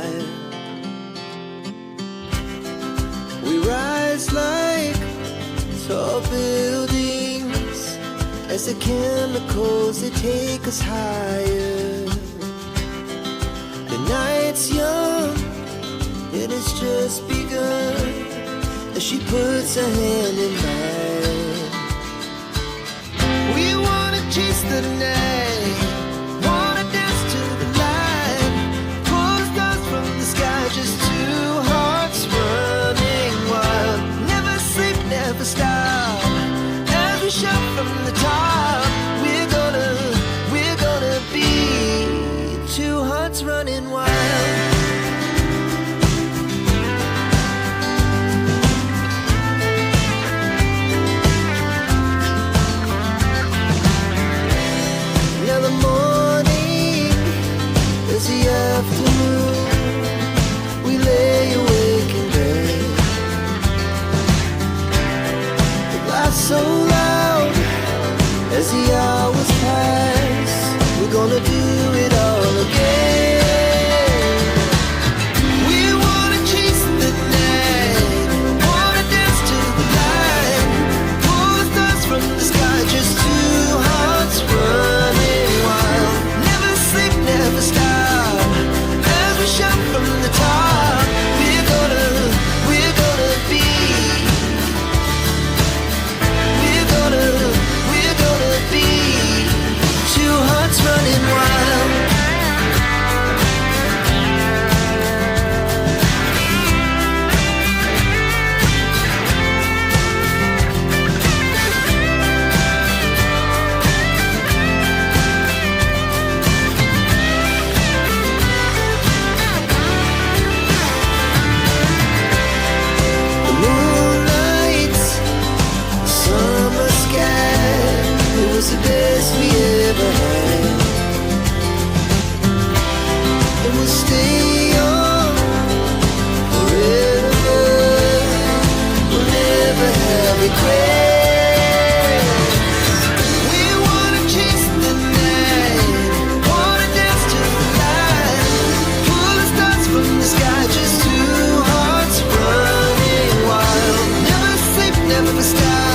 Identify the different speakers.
Speaker 1: fire. We rise like tall buildings as the chemicals, they take us higher. The night's young, it has just begun, as she puts her hand in mine. We wanna chase the night, wanna dance to the light, pull the stars from the sky, just two hearts running wild. Never sleep, never stop, as we shout from the top. We're gonna be two hearts running wild. Now the morning is the afternoon. We lay awake in bed. The laughs so loud as the hours pass. We're gonna do it all again. We wanna chase the night, wanna dance to the light, pull the stars from the sky, just two hearts running wild. Never sleep, never stop, as we shout from the top. We're gonna be, we're gonna be two hearts running wild. The moonlight, summer sky, it was the best we ever had. And we'll stay young forever. We'll never have regrets. We wanna chase the night, wanna dance to the light, pull the stars from the sky, just two hearts running wild. Never sleep, never stop,